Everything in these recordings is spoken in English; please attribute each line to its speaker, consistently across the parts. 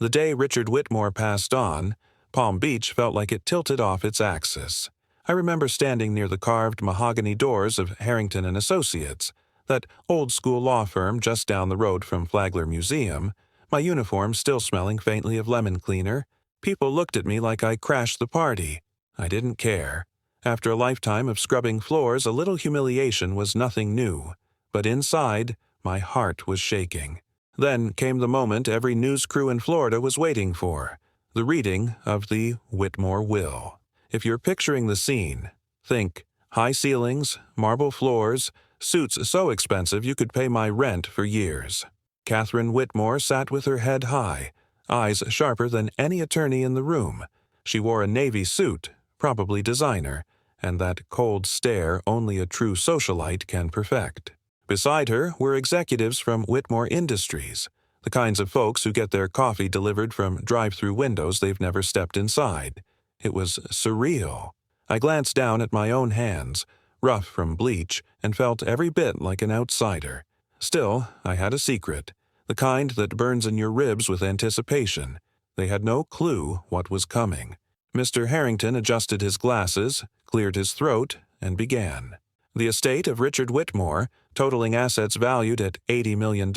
Speaker 1: The day Richard Whitmore passed on, Palm Beach felt like it tilted off its axis. I remember standing near the carved mahogany doors of Harrington and Associates, that old-school law firm just down the road from Flagler Museum, my uniform still smelling faintly of lemon cleaner. People looked at me like I crashed the party. I didn't care. After a lifetime of scrubbing floors, a little humiliation was nothing new. But inside, my heart was shaking. Then came the moment every news crew in Florida was waiting for, the reading of the Whitmore will. If you're picturing the scene, think high ceilings, marble floors, suits so expensive you could pay my rent for years. Catherine Whitmore sat with her head high, eyes sharper than any attorney in the room. She wore a navy suit, probably designer, and that cold stare only a true socialite can perfect. Beside her were executives from Whitmore Industries, the kinds of folks who get their coffee delivered from drive-through windows they've never stepped inside. It was surreal. I glanced down at my own hands, rough from bleach, and felt every bit like an outsider. Still, I had a secret, the kind that burns in your ribs with anticipation. They had no clue what was coming. Mr. Harrington adjusted his glasses, cleared his throat, and began. The estate of Richard Whitmore, totaling assets valued at $80 million,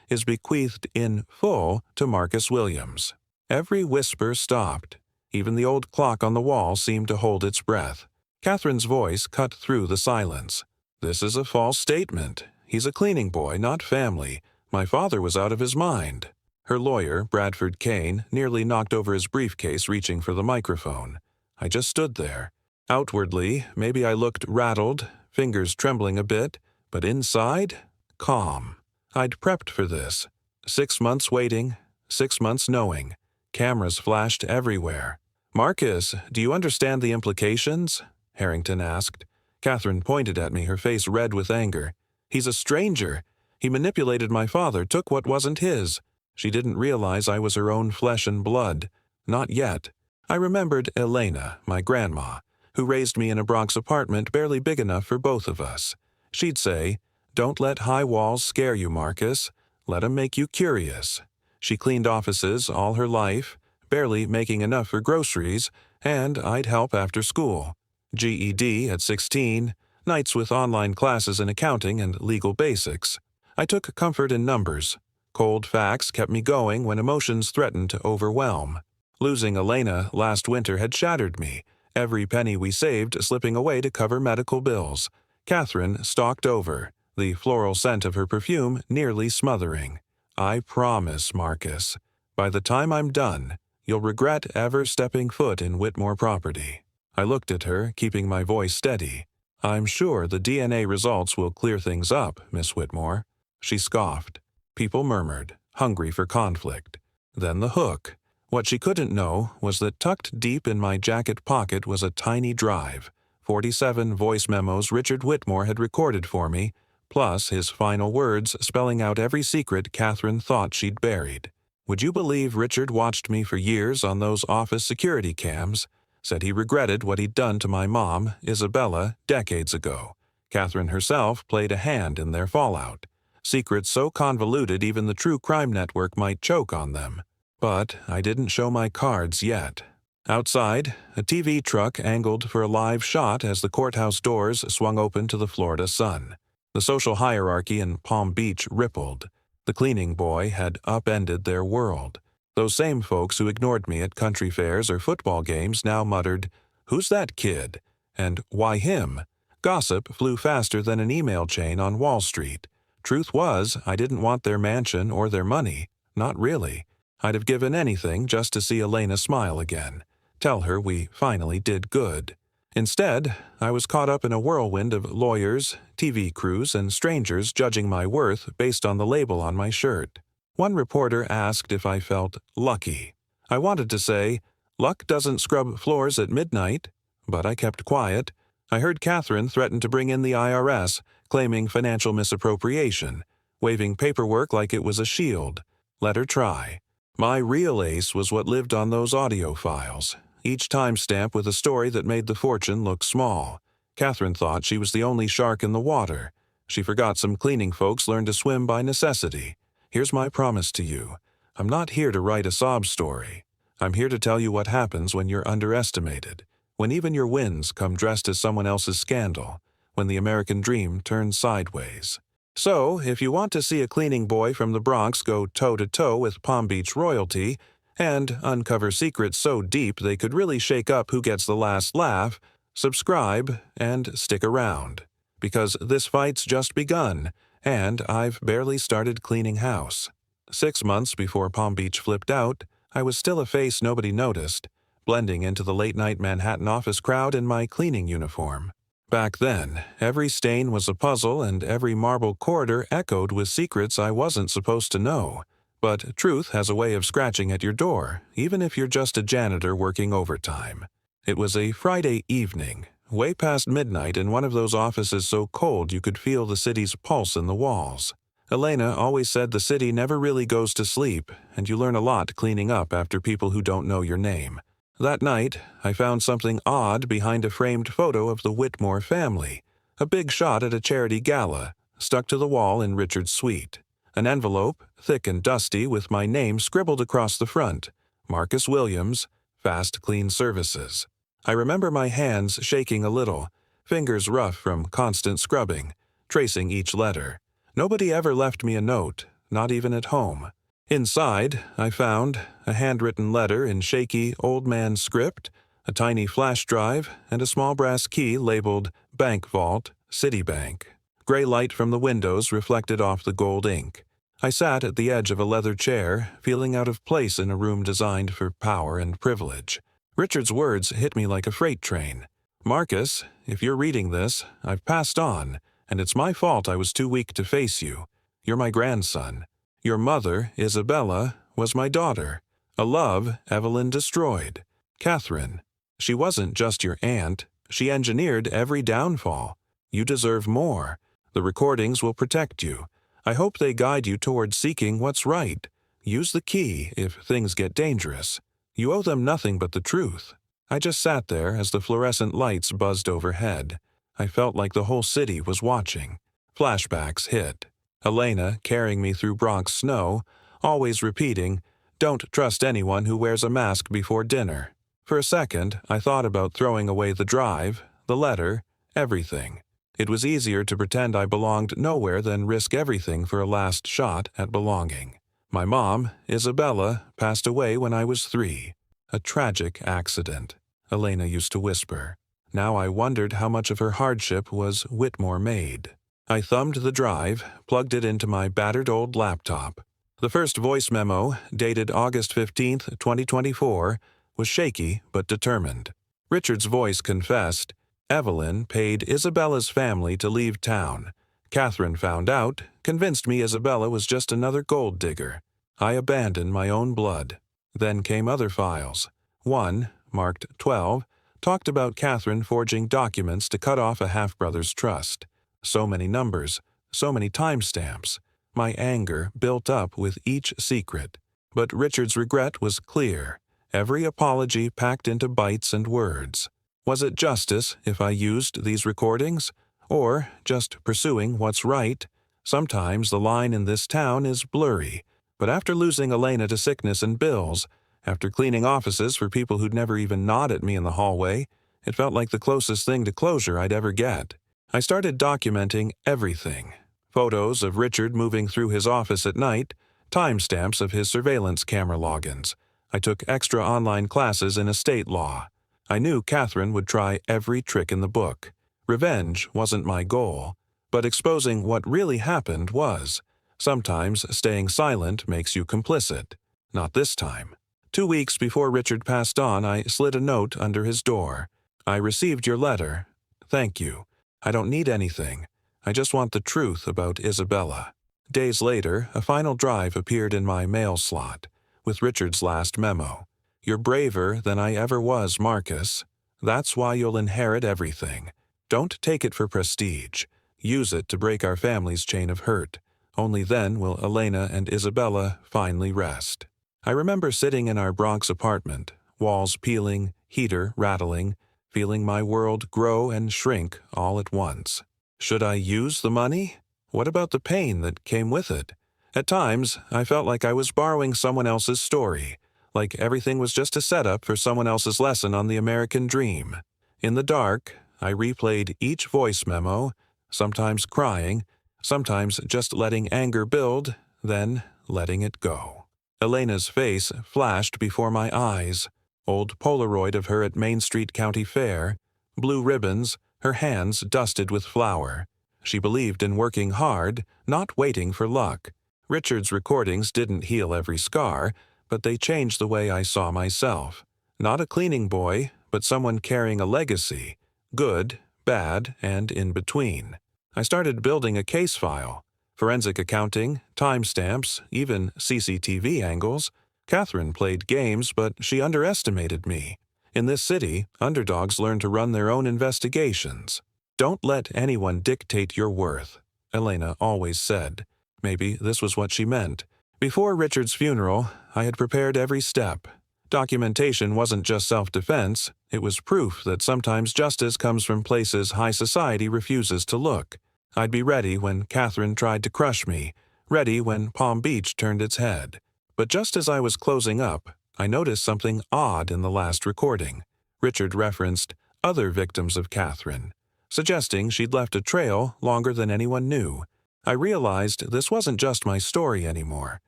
Speaker 1: is bequeathed in full to Marcus Williams. Every whisper stopped. Even the old clock on the wall seemed to hold its breath. Catherine's voice cut through the silence. "This is a false statement. He's a cleaning boy, not family. My father was out of his mind." Her lawyer, Bradford Kane, nearly knocked over his briefcase reaching for the microphone. I just stood there. Outwardly, maybe I looked rattled, fingers trembling a bit, but inside, calm. I'd prepped for this. 6 months waiting, 6 months knowing. Cameras flashed everywhere. "Marcus, do you understand the implications?" Harrington asked. Catherine pointed at me, her face red with anger. "He's a stranger. He manipulated my father, took what wasn't his." She didn't realize I was her own flesh and blood. Not yet. I remembered Elena, my grandma, who raised me in a Bronx apartment barely big enough for both of us. She'd say, "Don't let high walls scare you, Marcus. Let 'em make you curious." She cleaned offices all her life, barely making enough for groceries, and I'd help after school. GED at 16, nights with online classes in accounting and legal basics. I took comfort in numbers. Cold facts kept me going when emotions threatened to overwhelm. Losing Elena last winter had shattered me, every penny we saved slipping away to cover medical bills. Catherine stalked over, the floral scent of her perfume nearly smothering. "I promise, Marcus, by the time I'm done, you'll regret ever stepping foot in Whitmore property." I looked at her, keeping my voice steady. "I'm sure the DNA results will clear things up, Miss Whitmore." She scoffed. People murmured, hungry for conflict. Then the hook. What she couldn't know was that tucked deep in my jacket pocket was a tiny drive, 47 voice memos Richard Whitmore had recorded for me, plus his final words spelling out every secret Catherine thought she'd buried. Would you believe Richard watched me for years on those office security cams? Said he regretted what he'd done to my mom, Isabella, decades ago. Catherine herself played a hand in their fallout. Secrets so convoluted even the True Crime Network might choke on them. But I didn't show my cards yet. Outside, a TV truck angled for a live shot as the courthouse doors swung open to the Florida sun. The social hierarchy in Palm Beach rippled. The cleaning boy had upended their world. Those same folks who ignored me at country fairs or football games now muttered, "Who's that kid?" And "Why him?" Gossip flew faster than an email chain on Wall Street. Truth was, I didn't want their mansion or their money. Not really. I'd have given anything just to see Elena smile again. Tell her we finally did good. Instead, I was caught up in a whirlwind of lawyers, TV crews, and strangers judging my worth based on the label on my shirt. One reporter asked if I felt lucky. I wanted to say, "Luck doesn't scrub floors at midnight," but I kept quiet. I heard Catherine threaten to bring in the IRS, claiming financial misappropriation, waving paperwork like it was a shield. Let her try. My real ace was what lived on those audio files, each timestamp with a story that made the fortune look small. Catherine thought she was the only shark in the water. She forgot some cleaning folks learned to swim by necessity. Here's my promise to you. I'm not here to write a sob story. I'm here to tell you what happens when you're underestimated, when even your wins come dressed as someone else's scandal, when the American dream turns sideways. So, if you want to see a cleaning boy from the Bronx go toe-to-toe with Palm Beach royalty and uncover secrets so deep they could really shake up who gets the last laugh, subscribe and stick around. Because this fight's just begun, and I've barely started cleaning house. 6 months before Palm Beach flipped out, I was still a face nobody noticed, blending into the late-night Manhattan office crowd in my cleaning uniform. Back then, every stain was a puzzle and every marble corridor echoed with secrets I wasn't supposed to know. But truth has a way of scratching at your door, even if you're just a janitor working overtime. It was a Friday evening, way past midnight in one of those offices so cold you could feel the city's pulse in the walls. Elena always said the city never really goes to sleep, and you learn a lot cleaning up after people who don't know your name. That night, I found something odd behind a framed photo of the Whitmore family, a big shot at a charity gala, stuck to the wall in Richard's suite. An envelope, thick and dusty, with my name scribbled across the front, Marcus Williams, Fast Clean Services. I remember my hands shaking a little, fingers rough from constant scrubbing, tracing each letter. Nobody ever left me a note, not even at home. Inside, I found a handwritten letter in shaky old man script, a tiny flash drive, and a small brass key labeled Bank Vault, Citibank. Gray light from the windows reflected off the gold ink. I sat at the edge of a leather chair, feeling out of place in a room designed for power and privilege. Richard's words hit me like a freight train. Marcus, if you're reading this, I've passed on, and it's my fault I was too weak to face you. You're my grandson. Your mother, Isabella, was my daughter. A love Evelyn destroyed. Catherine. She wasn't just your aunt. She engineered every downfall. You deserve more. The recordings will protect you. I hope they guide you toward seeking what's right. Use the key if things get dangerous. You owe them nothing but the truth. I just sat there as the fluorescent lights buzzed overhead. I felt like the whole city was watching. Flashbacks hit. Elena carrying me through Bronx snow, always repeating, "Don't trust anyone who wears a mask before dinner." For a second, I thought about throwing away the drive, the letter, everything. It was easier to pretend I belonged nowhere than risk everything for a last shot at belonging. My mom, Isabella, passed away when I was 3. A tragic accident, Elena used to whisper. Now I wondered how much of her hardship was Whitmore-made. I thumbed the drive, plugged it into my battered old laptop. The first voice memo, dated August 15, 2024, was shaky but determined. Richard's voice confessed, Evelyn paid Isabella's family to leave town. Catherine found out, convinced me Isabella was just another gold digger. I abandoned my own blood. Then came other files. One, marked 12, talked about Catherine forging documents to cut off a half-brother's trust. So many numbers, so many timestamps. My anger built up with each secret. But Richard's regret was clear. Every apology packed into bytes and words. Was it justice if I used these recordings? Or just pursuing what's right? Sometimes the line in this town is blurry. But after losing Elena to sickness and bills, after cleaning offices for people who'd never even nod at me in the hallway, it felt like the closest thing to closure I'd ever get. I started documenting everything. Photos of Richard moving through his office at night, timestamps of his surveillance camera logins. I took extra online classes in estate law. I knew Catherine would try every trick in the book. Revenge wasn't my goal, but exposing what really happened was. Sometimes staying silent makes you complicit. Not this time. 2 weeks before Richard passed on, I slid a note under his door. I received your letter. Thank you. I don't need anything. I just want the truth about Isabella. Days later, a final drive appeared in my mail slot, with Richard's last memo. You're braver than I ever was, Marcus. That's why you'll inherit everything. Don't take it for prestige. Use it to break our family's chain of hurt. Only then will Elena and Isabella finally rest. I remember sitting in our Bronx apartment, walls peeling, heater rattling, feeling my world grow and shrink all at once. Should I use the money? What about the pain that came with it? At times, I felt like I was borrowing someone else's story, like everything was just a setup for someone else's lesson on the American dream. In the dark, I replayed each voice memo, sometimes crying, sometimes just letting anger build, then letting it go. Elena's face flashed before my eyes. Old Polaroid of her at Main Street County Fair, blue ribbons, her hands dusted with flour. She believed in working hard, not waiting for luck. Richard's recordings didn't heal every scar, but they changed the way I saw myself. Not a cleaning boy, but someone carrying a legacy, good, bad, and in between. I started building a case file. Forensic accounting, timestamps, even CCTV angles. Catherine played games, but she underestimated me. In this city, underdogs learn to run their own investigations. Don't let anyone dictate your worth, Elena always said. Maybe this was what she meant. Before Richard's funeral, I had prepared every step. Documentation wasn't just self-defense, it was proof that sometimes justice comes from places high society refuses to look. I'd be ready when Catherine tried to crush me, ready when Palm Beach turned its head. But just as I was closing up, I noticed something odd in the last recording. Richard referenced other victims of Catherine, suggesting she'd left a trail longer than anyone knew. I realized this wasn't just my story anymore.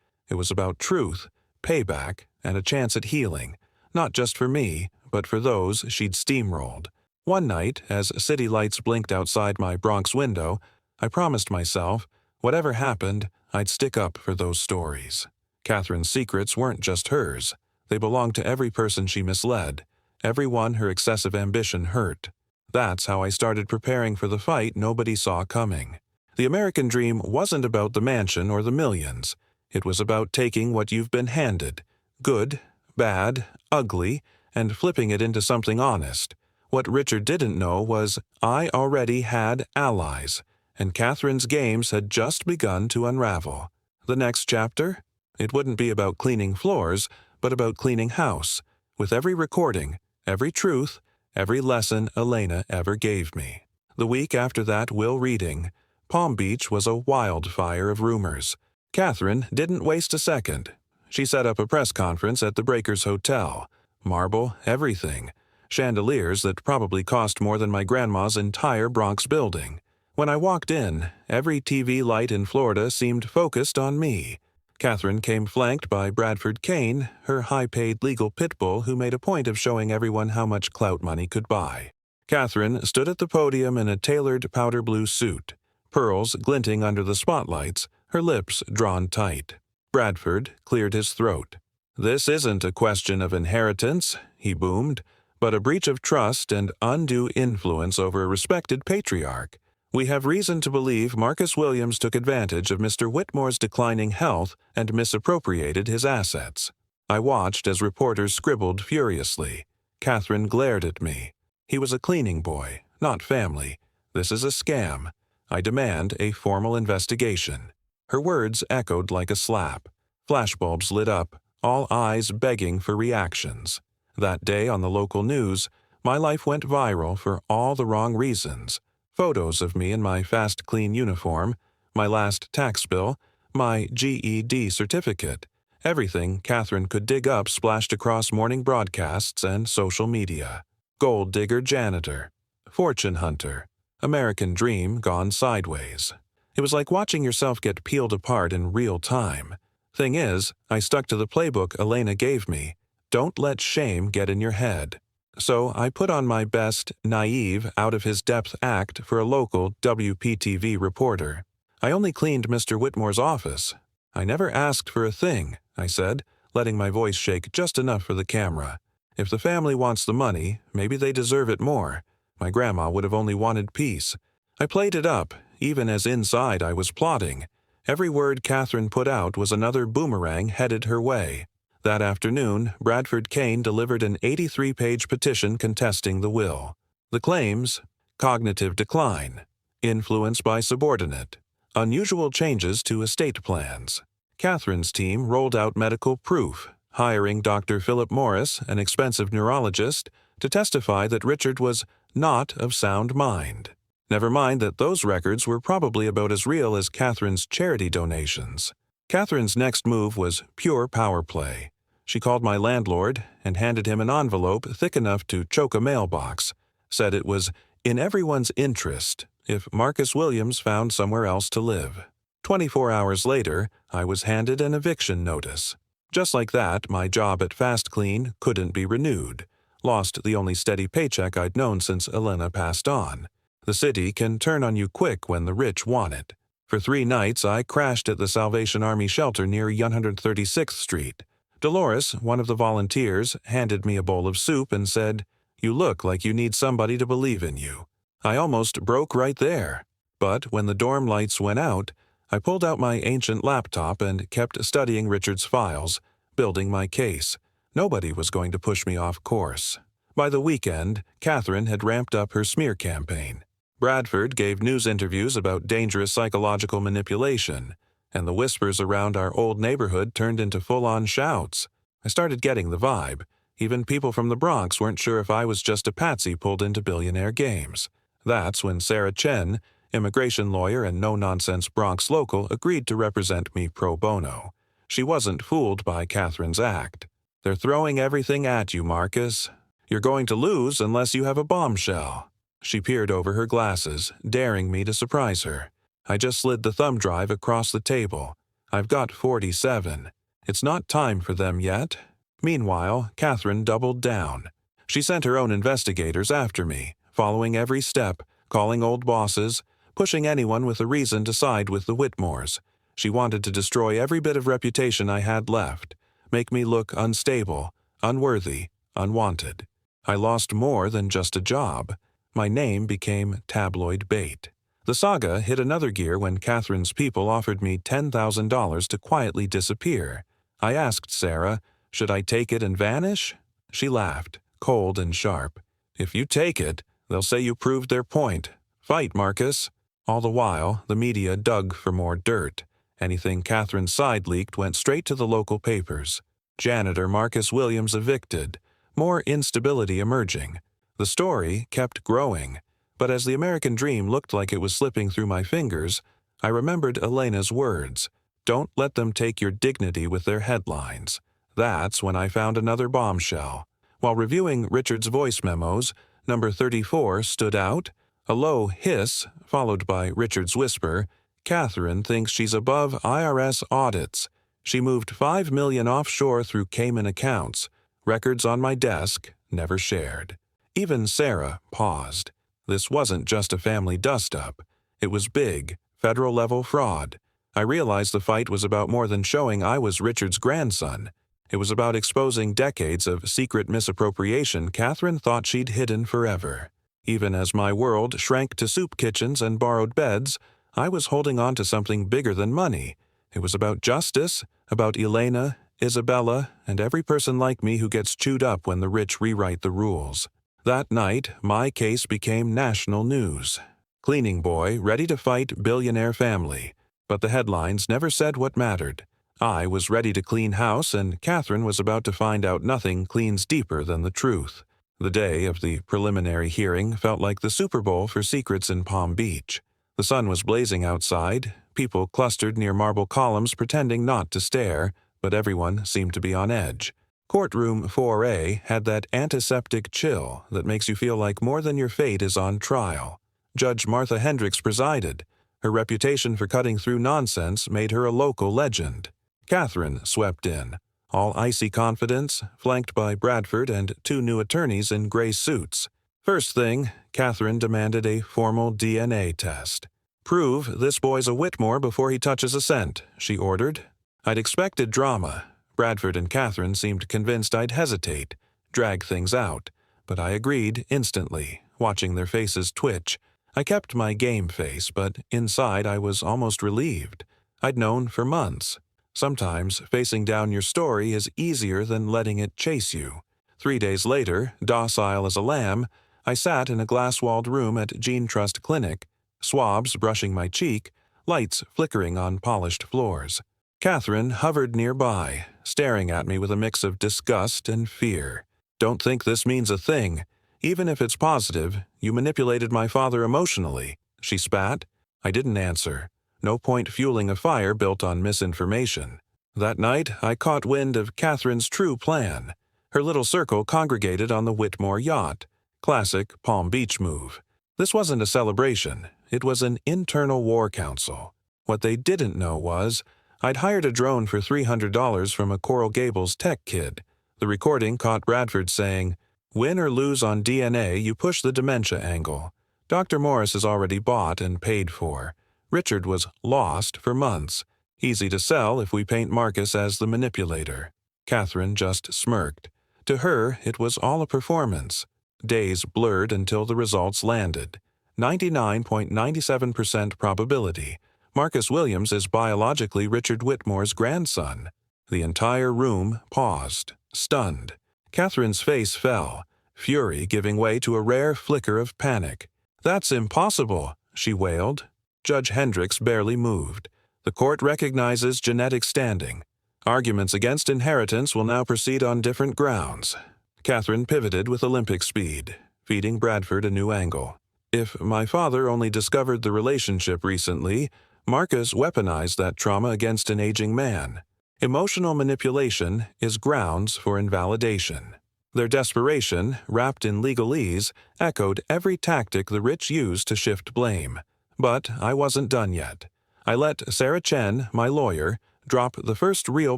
Speaker 1: It was about truth, payback, and a chance at healing, not just for me, but for those she'd steamrolled. One night, as city lights blinked outside my Bronx window, I promised myself, whatever happened, I'd stick up for those stories. Catherine's secrets weren't just hers. They belonged to every person she misled, everyone her excessive ambition hurt. That's how I started preparing for the fight nobody saw coming. The American dream wasn't about the mansion or the millions. It was about taking what you've been handed, good, bad, ugly, and flipping it into something honest. What Richard didn't know was I already had allies, and Catherine's games had just begun to unravel. The next chapter? It wouldn't be about cleaning floors, but about cleaning house, with every recording, every truth, every lesson Elena ever gave me. The week after that will reading, Palm Beach was a wildfire of rumors. Catherine didn't waste a second. She set up a press conference at the Breakers Hotel. Marble, everything. Chandeliers that probably cost more than my grandma's entire Bronx building. When I walked in, every TV light in Florida seemed focused on me. Catherine came flanked by Bradford Kane, her high-paid legal pit bull who made a point of showing everyone how much clout money could buy. Catherine stood at the podium in a tailored powder blue suit, pearls glinting under the spotlights, her lips drawn tight. Bradford cleared his throat. "This isn't a question of inheritance," he boomed, "but a breach of trust and undue influence over a respected patriarch. We have reason to believe Marcus Williams took advantage of Mr. Whitmore's declining health and misappropriated his assets." I watched as reporters scribbled furiously. Catherine glared at me. "He was a cleaning boy, not family. This is a scam. I demand a formal investigation." Her words echoed like a slap. Flashbulbs lit up, all eyes begging for reactions. That day on the local news, my life went viral for all the wrong reasons. Photos of me in my fast clean uniform, my last tax bill, my GED certificate. Everything Catherine could dig up splashed across morning broadcasts and social media. Gold digger janitor, fortune hunter, American dream gone sideways. It was like watching yourself get peeled apart in real time. Thing is, I stuck to the playbook Elena gave me. Don't let shame get in your head. So I put on my best, naive, out-of-his-depth act for a local WPTV reporter. I only cleaned Mr. Whitmore's office. "I never asked for a thing," I said, letting my voice shake just enough for the camera. "If the family wants the money, maybe they deserve it more. My grandma would have only wanted peace." I played it up, even as inside I was plotting. Every word Catherine put out was another boomerang headed her way. That afternoon, Bradford Kane delivered an 83-page petition contesting the will. The claims: cognitive decline, influence by subordinate, unusual changes to estate plans. Catherine's team rolled out medical proof, hiring Dr. Philip Morris, an expensive neurologist, to testify that Richard was not of sound mind. Never mind that those records were probably about as real as Catherine's charity donations. Catherine's next move was pure power play. She called my landlord and handed him an envelope thick enough to choke a mailbox, said it was in everyone's interest if Marcus Williams found somewhere else to live. 24 hours later, I was handed an eviction notice. Just like that, my job at Fast Clean couldn't be renewed. Lost the only steady paycheck I'd known since Elena passed on. The city can turn on you quick when the rich want it. For 3 nights, I crashed at the Salvation Army shelter near 136th Street. Dolores, one of the volunteers, handed me a bowl of soup and said, "You look like you need somebody to believe in you." I almost broke right there. But when the dorm lights went out, I pulled out my ancient laptop and kept studying Richard's files, building my case. Nobody was going to push me off course. By the weekend, Catherine had ramped up her smear campaign. Bradford gave news interviews about dangerous psychological manipulation, and the whispers around our old neighborhood turned into full-on shouts. I started getting the vibe. Even people from the Bronx weren't sure if I was just a patsy pulled into billionaire games. That's when Sarah Chen, immigration lawyer and no-nonsense Bronx local, agreed to represent me pro bono. She wasn't fooled by Catherine's act. "They're throwing everything at you, Marcus. You're going to lose unless you have a bombshell." She peered over her glasses, daring me to surprise her. I just slid the thumb drive across the table. "I've got 47. It's not time for them yet." Meanwhile, Catherine doubled down. She sent her own investigators after me, following every step, calling old bosses, pushing anyone with a reason to side with the Whitmores. She wanted to destroy every bit of reputation I had left, make me look unstable, unworthy, unwanted. I lost more than just a job. My name became tabloid bait. The saga hit another gear when Catherine's people offered me $10,000 to quietly disappear. I asked Sarah, should I take it and vanish? She laughed, cold and sharp. "If you take it, they'll say you proved their point. Fight, Marcus." All the while, the media dug for more dirt. Anything Catherine's side leaked went straight to the local papers. Janitor Marcus Williams evicted. More instability emerging. The story kept growing. But as the American dream looked like it was slipping through my fingers, I remembered Elena's words. Don't let them take your dignity with their headlines. That's when I found another bombshell. While reviewing Richard's voice memos, number 34 stood out. A low hiss, followed by Richard's whisper, "Catherine thinks she's above IRS audits. She moved $5 million offshore through Cayman accounts. Records on my desk, never shared." Even Sarah paused. This wasn't just a family dust-up. It was big, federal-level fraud. I realized the fight was about more than showing I was Richard's grandson. It was about exposing decades of secret misappropriation Catherine thought she'd hidden forever. Even as my world shrank to soup kitchens and borrowed beds, I was holding on to something bigger than money. It was about justice, about Elena, Isabella, and every person like me who gets chewed up when the rich rewrite the rules. That night, my case became national news. Cleaning boy ready to fight billionaire family. But the headlines never said what mattered. I was ready to clean house, and Catherine was about to find out nothing cleans deeper than the truth. The day of the preliminary hearing felt like the Super Bowl for secrets in Palm Beach. The sun was blazing outside, people clustered near marble columns pretending not to stare, but everyone seemed to be on edge. Courtroom 4A had that antiseptic chill that makes you feel like more than your fate is on trial. Judge Martha Hendricks presided. Her reputation for cutting through nonsense made her a local legend. Catherine swept in, all icy confidence, flanked by Bradford and 2 new attorneys in gray suits. First thing, Catherine demanded a formal DNA test. "Prove this boy's a Whitmore before he touches a cent," she ordered. I'd expected drama. Bradford and Catherine seemed convinced I'd hesitate, drag things out, but I agreed instantly, watching their faces twitch. I kept my game face, but inside I was almost relieved. I'd known for months. Sometimes facing down your story is easier than letting it chase you. 3 days later, docile as a lamb, I sat in a glass-walled room at Gene Trust Clinic, swabs brushing my cheek, lights flickering on polished floors. Catherine hovered nearby, staring at me with a mix of disgust and fear. "Don't think this means a thing. Even if it's positive, you manipulated my father emotionally," she spat. I didn't answer. No point fueling a fire built on misinformation. That night, I caught wind of Catherine's true plan. Her little circle congregated on the Whitmore yacht. Classic Palm Beach move. This wasn't a celebration. It was an internal war council. What they didn't know was, I'd hired a drone for $300 from a Coral Gables tech kid. The recording caught Bradford saying, "Win or lose on DNA, you push the dementia angle. Dr. Morris is already bought and paid for. Richard was lost for months. Easy to sell if we paint Marcus as the manipulator." Catherine just smirked. To her, it was all a performance. Days blurred until the results landed. 99.97% probability. Marcus Williams is biologically Richard Whitmore's grandson. The entire room paused, stunned. Catherine's face fell, fury giving way to a rare flicker of panic. "That's impossible," she wailed. Judge Hendricks barely moved. "The court recognizes genetic standing. Arguments against inheritance will now proceed on different grounds." Catherine pivoted with Olympic speed, feeding Bradford a new angle. "If my father only discovered the relationship recently, Marcus weaponized that trauma against an aging man. Emotional manipulation is grounds for invalidation." Their desperation, wrapped in legalese, echoed every tactic the rich used to shift blame. But I wasn't done yet. I let Sarah Chen, my lawyer, drop the first real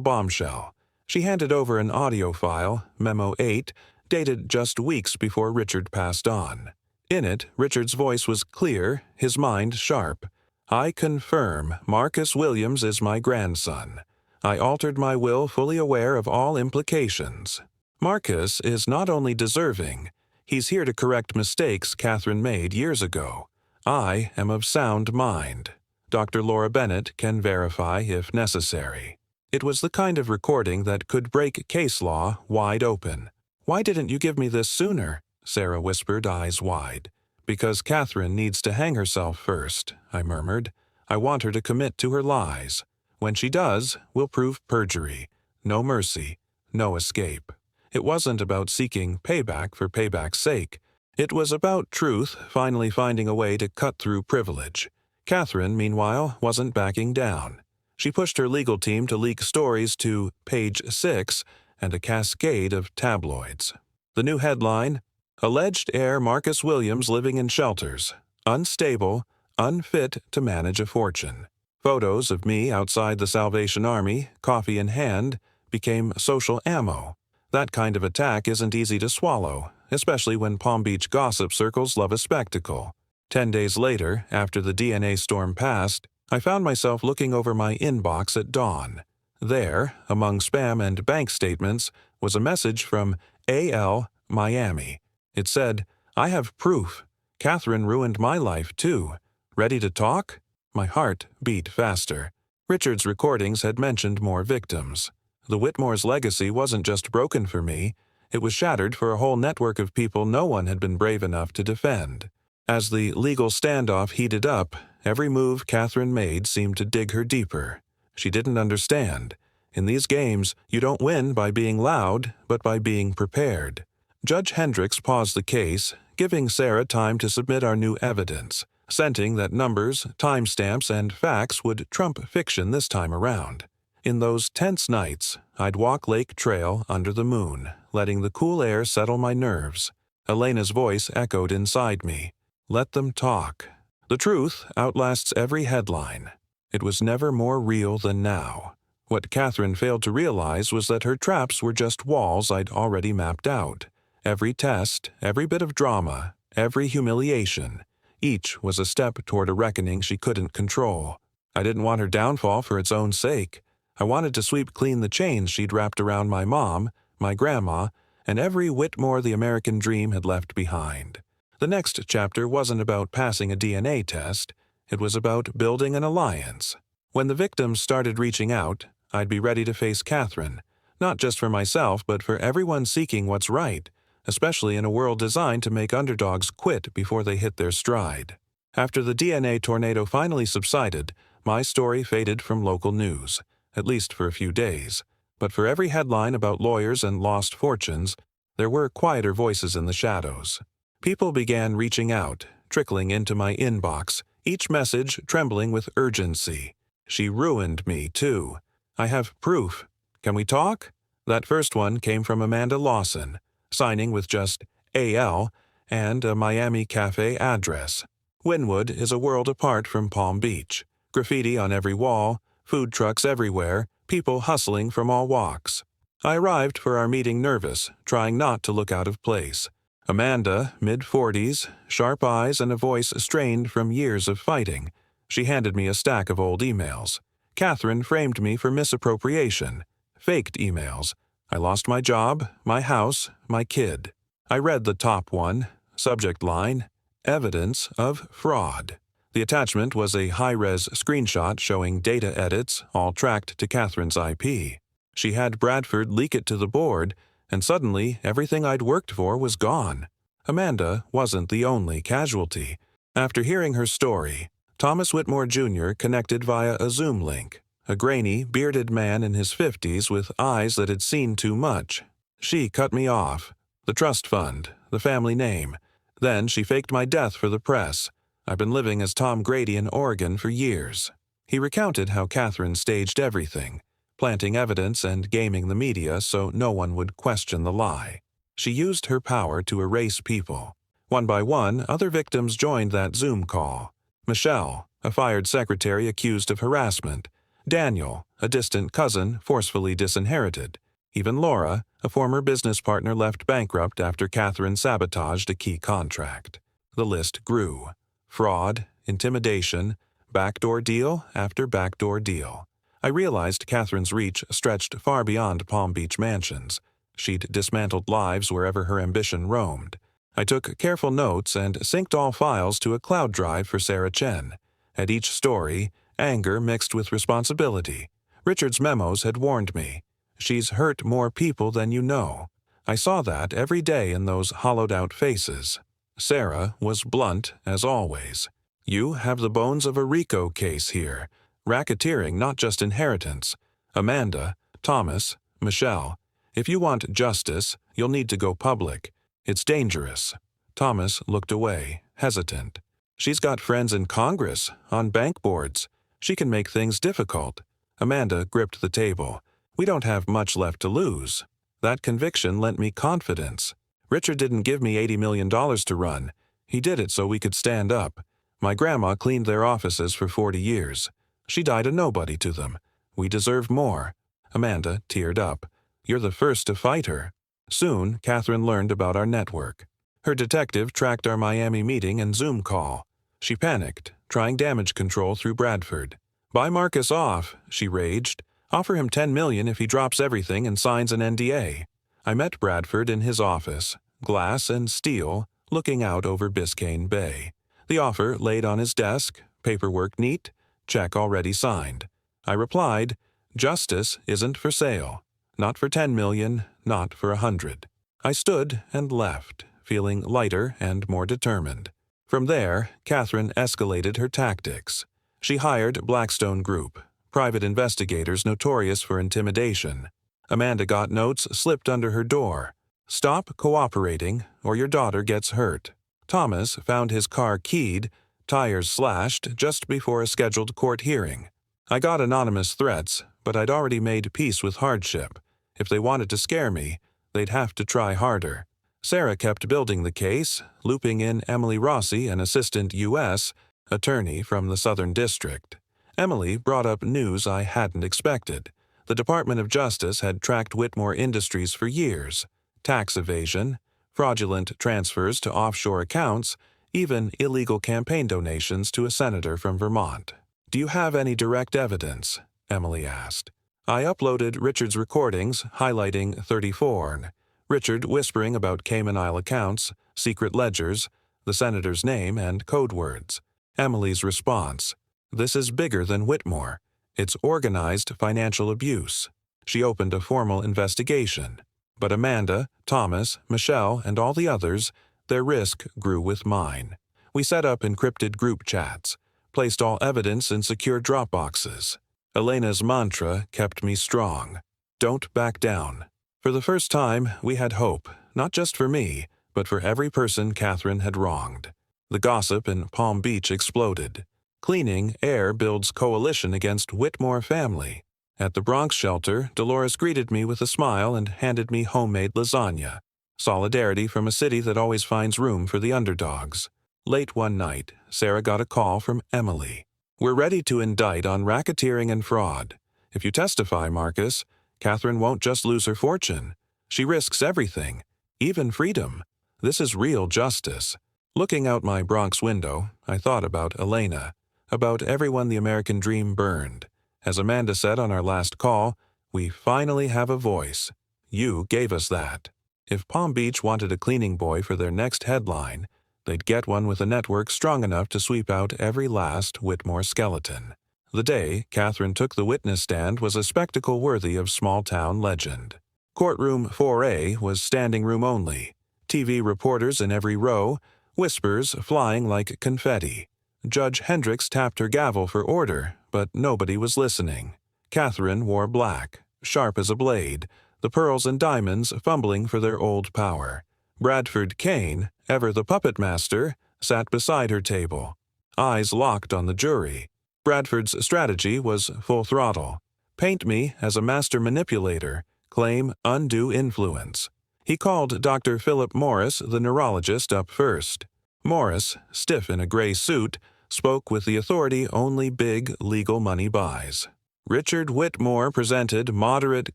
Speaker 1: bombshell. She handed over an audio file, Memo 8, dated just weeks before Richard passed on. In it, Richard's voice was clear, his mind sharp. "I confirm Marcus Williams is my grandson. I altered my will fully aware of all implications. Marcus is not only deserving, he's here to correct mistakes Catherine made years ago. I am of sound mind. Dr. Laura Bennett can verify if necessary." It was the kind of recording that could break case law wide open. "Why didn't you give me this sooner?" Sarah whispered, eyes wide. "Because Catherine needs to hang herself first," I murmured. "I want her to commit to her lies. When she does, we'll prove perjury. No mercy, no escape." It wasn't about seeking payback for payback's sake. It was about truth finally finding a way to cut through privilege. Catherine, meanwhile, wasn't backing down. She pushed her legal team to leak stories to Page 6 and a cascade of tabloids. The new headline, "Alleged heir Marcus Williams living in shelters. Unstable, unfit to manage a fortune." Photos of me outside the Salvation Army, coffee in hand, became social ammo. That kind of attack isn't easy to swallow, especially when Palm Beach gossip circles love a spectacle. 10 days later, after the DNA storm passed, I found myself looking over my inbox at dawn. There, among spam and bank statements, was a message from AL Miami. It said, "I have proof. Catherine ruined my life, too. Ready to talk?" My heart beat faster. Richard's recordings had mentioned more victims. The Whitmore's legacy wasn't just broken for me, it was shattered for a whole network of people no one had been brave enough to defend. As the legal standoff heated up, every move Catherine made seemed to dig her deeper. She didn't understand. In these games, you don't win by being loud, but by being prepared. Judge Hendricks paused the case, giving Sarah time to submit our new evidence, scenting that numbers, timestamps, and facts would trump fiction this time around. In those tense nights, I'd walk Lake Trail under the moon, letting the cool air settle my nerves. Elena's voice echoed inside me. "Let them talk." The truth outlasts every headline. It was never more real than now. What Catherine failed to realize was that her traps were just walls I'd already mapped out. Every test, every bit of drama, every humiliation, each was a step toward a reckoning she couldn't control. I didn't want her downfall for its own sake. I wanted to sweep clean the chains she'd wrapped around my mom, my grandma, and every Whitmore the American dream had left behind. The next chapter wasn't about passing a DNA test. It was about building an alliance. When the victims started reaching out, I'd be ready to face Catherine, not just for myself but for everyone seeking what's right, especially in a world designed to make underdogs quit before they hit their stride. After the DNA tornado finally subsided, my story faded from local news, at least for a few days. But for every headline about lawyers and lost fortunes, there were quieter voices in the shadows. People began reaching out, trickling into my inbox, each message trembling with urgency. She ruined me, too. I have proof. Can we talk? That first one came from Amanda Lawson, signing with just AL and a Miami cafe address. Wynwood is a world apart from Palm Beach. Graffiti on every wall, food trucks everywhere, people hustling from all walks. I arrived for our meeting nervous, trying not to look out of place. Amanda, mid-40s, sharp eyes and a voice strained from years of fighting. She handed me a stack of old emails. Catherine framed me for misappropriation. Faked emails. I lost my job, my house, my kid. I read the top one. Subject line, evidence of fraud. The attachment was a high-res screenshot showing data edits, all tracked to Catherine's IP. She had Bradford leak it to the board, and suddenly everything I'd worked for was gone. Amanda wasn't the only casualty. After hearing her story, Thomas Whitmore Jr. connected via a Zoom link, a grainy, bearded man in his 50s with eyes that had seen too much. She cut me off. The trust fund, the family name. Then she faked my death for the press. I've been living as Tom Grady in Oregon for years. He recounted how Catherine staged everything, planting evidence and gaming the media so no one would question the lie. She used her power to erase people. One by one, other victims joined that Zoom call. Michelle, a fired secretary accused of harassment. Daniel, a distant cousin forcefully disinherited. Even Laura, a former business partner left bankrupt after Catherine sabotaged a key contract. The list grew. Fraud, intimidation, backdoor deal after backdoor deal. I realized Catherine's reach stretched far beyond Palm Beach mansions. She'd dismantled lives wherever her ambition roamed. I took careful notes and synced all files to a cloud drive for Sarah Chen. At each story, anger mixed with responsibility. Richard's memos had warned me. She's hurt more people than you know. I saw that every day in those hollowed-out faces. Sarah was blunt, as always. You have the bones of a RICO case here. Racketeering, not just inheritance. Amanda, Thomas, Michelle. If you want justice, you'll need to go public. It's dangerous. Thomas looked away, hesitant. She's got friends in Congress, on bank boards. She can make things difficult. Amanda gripped the table. We don't have much left to lose. That conviction lent me confidence. Richard didn't give me $80 million to run. He did it so we could stand up. My grandma cleaned their offices for 40 years. She died a nobody to them. We deserve more. Amanda teared up. You're the first to fight her. Soon, Catherine learned about our network. Her detective tracked our Miami meeting and Zoom call. She panicked, trying damage control through Bradford. Buy Marcus off, she raged. Offer him $10 million if he drops everything and signs an NDA. I met Bradford in his office, glass and steel, looking out over Biscayne Bay. The offer laid on his desk, paperwork neat, check already signed. I replied, justice isn't for sale. Not for $10 million, not for $100. I stood and left, feeling lighter and more determined. From there, Catherine escalated her tactics. She hired Blackstone Group, private investigators notorious for intimidation. Amanda got notes slipped under her door. Stop cooperating, or your daughter gets hurt. Thomas found his car keyed, tires slashed just before a scheduled court hearing. I got anonymous threats, but I'd already made peace with hardship. If they wanted to scare me, they'd have to try harder. Sarah kept building the case, looping in Emily Rossi, an assistant U.S. attorney from the Southern District. Emily brought up news I hadn't expected. The Department of Justice had tracked Whitmore Industries for years. Tax evasion, fraudulent transfers to offshore accounts, even illegal campaign donations to a senator from Vermont. Do you have any direct evidence? Emily asked. I uploaded Richard's recordings highlighting 34, Richard whispering about Cayman Isle accounts, secret ledgers, the senator's name, and code words. Emily's response. This is bigger than Whitmore. It's organized financial abuse. She opened a formal investigation. But Amanda, Thomas, Michelle, and all the others, their risk grew with mine. We set up encrypted group chats, placed all evidence in secure Dropboxes. Elena's mantra kept me strong. Don't back down. For the first time, we had hope, not just for me, but for every person Catherine had wronged. The gossip in Palm Beach exploded. Cleaning Air builds coalition against Whitmore family. At the Bronx shelter, Dolores greeted me with a smile and handed me homemade lasagna. Solidarity from a city that always finds room for the underdogs. Late one night, Sarah got a call from Emily. "We're ready to indict on racketeering and fraud. If you testify, Marcus, Catherine won't just lose her fortune. She risks everything, even freedom. This is real justice." Looking out my Bronx window, I thought about Elena, about everyone the American dream burned. As Amanda said on our last call, we finally have a voice. You gave us that. If Palm Beach wanted a cleaning boy for their next headline, they'd get one with a network strong enough to sweep out every last Whitmore skeleton. The day Catherine took the witness stand was a spectacle worthy of small-town legend. Courtroom 4A was standing room only. TV reporters in every row, whispers flying like confetti. Judge Hendricks tapped her gavel for order, but nobody was listening. Catherine wore black, sharp as a blade, the pearls and diamonds fumbling for their old power. Bradford Kane, ever the puppet master, sat beside her table. Eyes locked on the jury. Bradford's strategy was full throttle. Paint me as a master manipulator, claim undue influence. He called Dr. Philip Morris, the neurologist, up first. Morris, stiff in a gray suit, spoke with the authority only big legal money buys. "Richard Whitmore presented moderate